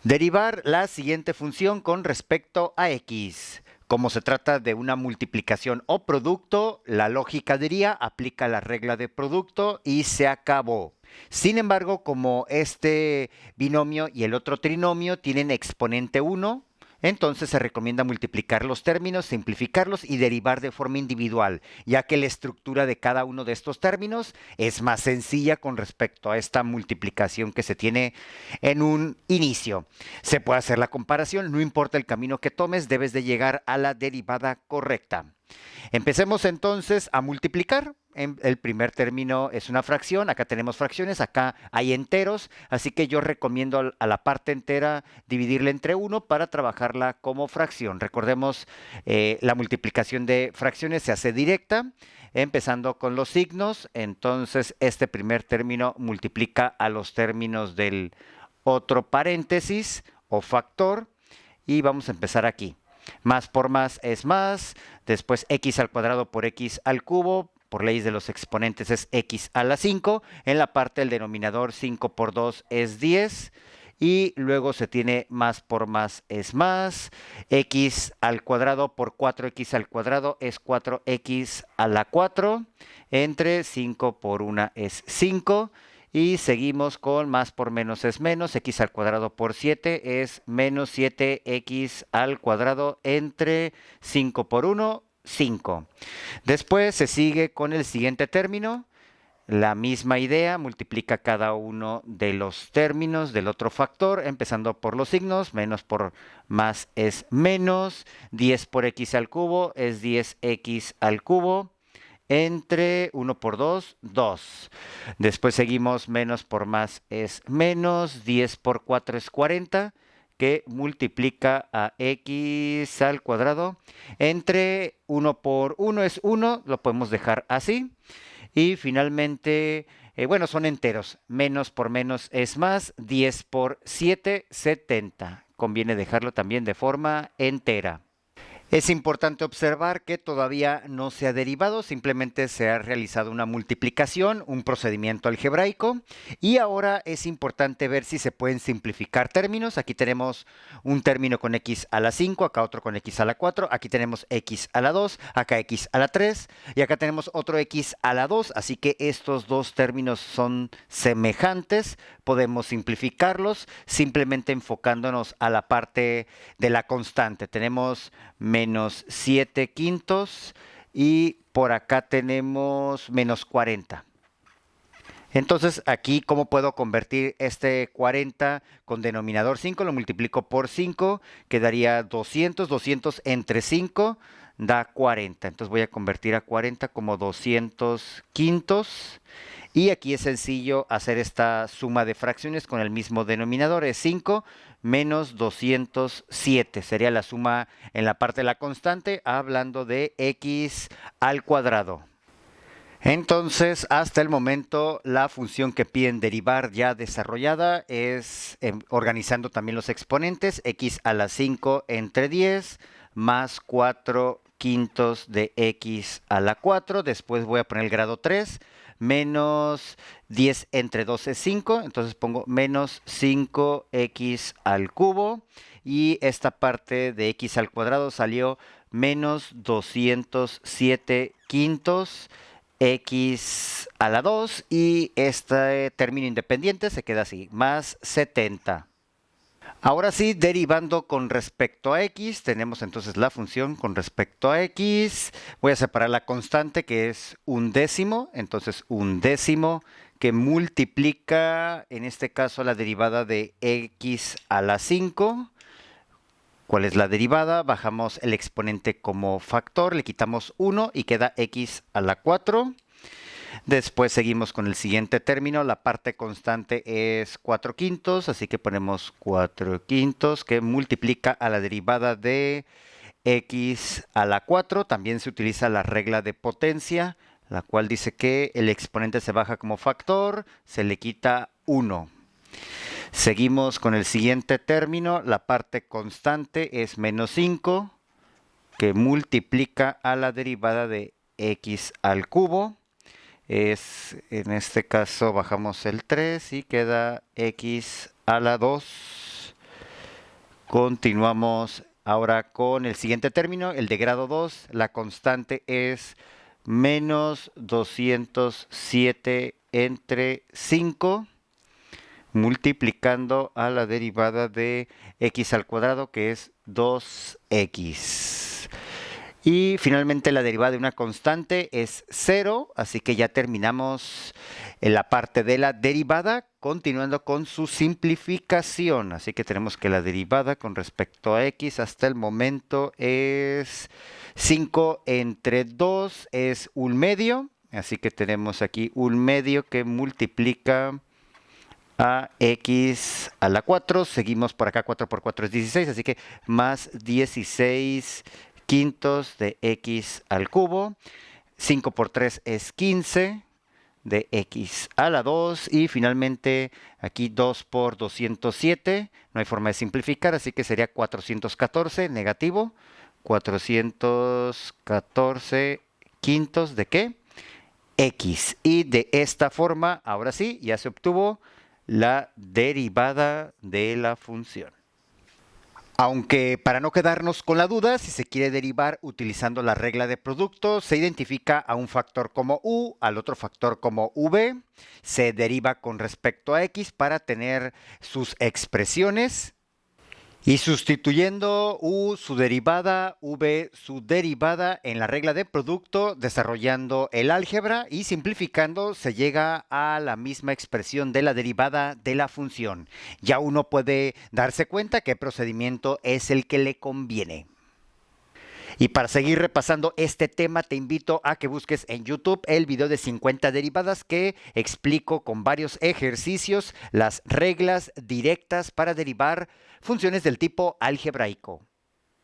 Derivar la siguiente función con respecto a x. Como se trata de una multiplicación o producto, la lógica diría aplica la regla de producto y se acabó. Sin embargo, como este binomio y el otro trinomio tienen exponente 1, entonces se recomienda multiplicar los términos, simplificarlos y derivar de forma individual, ya que la estructura de cada uno de estos términos es más sencilla con respecto a esta multiplicación que se tiene en un inicio. Se puede hacer la comparación, no importa el camino que tomes, debes de llegar a la derivada correcta. Empecemos entonces a multiplicar. El primer término es una fracción, acá tenemos fracciones, acá hay enteros, así que yo recomiendo a la parte entera dividirla entre 1 para trabajarla como fracción. Recordemos, la multiplicación de fracciones se hace directa, empezando con los signos, entonces este primer término multiplica a los términos del otro paréntesis o factor y vamos a empezar aquí. Más por más es más, después x al cuadrado por x al cubo, por leyes de los exponentes es x a la 5, en la parte del denominador 5 por 2 es 10, y luego se tiene más por más es más, x al cuadrado por 4x al cuadrado es 4x a la 4, entre 5 por 1 es 5, y seguimos con más por menos es menos, x al cuadrado por 7 es menos 7x al cuadrado entre 5 por 1, 5. Después se sigue con el siguiente término, la misma idea, multiplica cada uno de los términos del otro factor, empezando por los signos, menos por más es menos, 10 por x al cubo es 10x al cubo, entre 1 por 2, 2. Después seguimos menos por más es menos, 10 por 4 es 40, que multiplica a x al cuadrado. Entre 1 por 1 es 1, lo podemos dejar así. Y finalmente, bueno, son enteros. Menos por menos es más, 10 por 7, 70. Conviene dejarlo también de forma entera. Es importante observar que todavía no se ha derivado, simplemente se ha realizado una multiplicación, un procedimiento algebraico, y ahora es importante ver si se pueden simplificar términos. Aquí tenemos un término con x a la 5, acá otro con x a la 4, aquí tenemos x a la 2, acá x a la 3, y acá tenemos otro x a la 2, así que estos dos términos son semejantes, podemos simplificarlos simplemente enfocándonos a la parte de la constante. Tenemos menos 7 quintos y por acá tenemos menos 40. Entonces aquí, ¿cómo puedo convertir este 40 con denominador 5? Lo multiplico por 5, quedaría 200, 200 entre 5 da 40. Entonces voy a convertir a 40 como 200 quintos. Y aquí es sencillo hacer esta suma de fracciones con el mismo denominador, es 5 menos 207. Sería la suma en la parte de la constante, hablando de x al cuadrado. Entonces, hasta el momento, la función que piden derivar ya desarrollada es organizando también los exponentes, x a la 5 entre 10 más 4 quintos de x a la 4. Después voy a poner el grado 3, menos 10 entre 2 es 5, entonces pongo menos 5x al cubo. Y esta parte de x al cuadrado salió menos 207 quintos x a la 2 y este término independiente se queda así, más 70. Ahora sí, derivando con respecto a x, tenemos entonces la función con respecto a x. Voy a separar la constante que es un décimo, entonces un décimo que multiplica, en este caso, la derivada de x a la 5. ¿Cuál es la derivada? Bajamos el exponente como factor, le quitamos 1 y queda x a la 4. Después seguimos con el siguiente término, la parte constante es 4 quintos, así que ponemos 4 quintos que multiplica a la derivada de x a la 4. También se utiliza la regla de potencia, la cual dice que el exponente se baja como factor, se le quita 1. Seguimos con el siguiente término, la parte constante es menos 5, que multiplica a la derivada de x al cubo. En este caso bajamos el 3 y queda x a la 2. Continuamos ahora con el siguiente término, el de grado 2. La constante es menos 207 entre 5, multiplicando a la derivada de x al cuadrado, que es 2x. Y finalmente la derivada de una constante es 0, así que ya terminamos en la parte de la derivada, continuando con su simplificación. Así que tenemos que la derivada con respecto a x hasta el momento es 5 entre 2 es 1/2. Así que tenemos aquí 1/2 que multiplica a x a la 4. Seguimos por acá, 4 por 4 es 16, así que más 16 quintos de x al cubo. 5 por 3 es 15 de x a la 2. Y finalmente aquí 2 por 207. No hay forma de simplificar, así que sería 414 negativo. 414 quintos de ¿qué? X. Y de esta forma, ahora sí, ya se obtuvo la derivada de la función. Aunque para no quedarnos con la duda, si se quiere derivar utilizando la regla de producto, se identifica a un factor como u, al otro factor como v, se deriva con respecto a x para tener sus expresiones. Y sustituyendo u su derivada, v su derivada en la regla de producto, desarrollando el álgebra y simplificando, se llega a la misma expresión de la derivada de la función. Ya uno puede darse cuenta qué procedimiento es el que le conviene. Y para seguir repasando este tema, te invito a que busques en YouTube el video de 50 derivadas que explico con varios ejercicios las reglas directas para derivar funciones del tipo algebraico.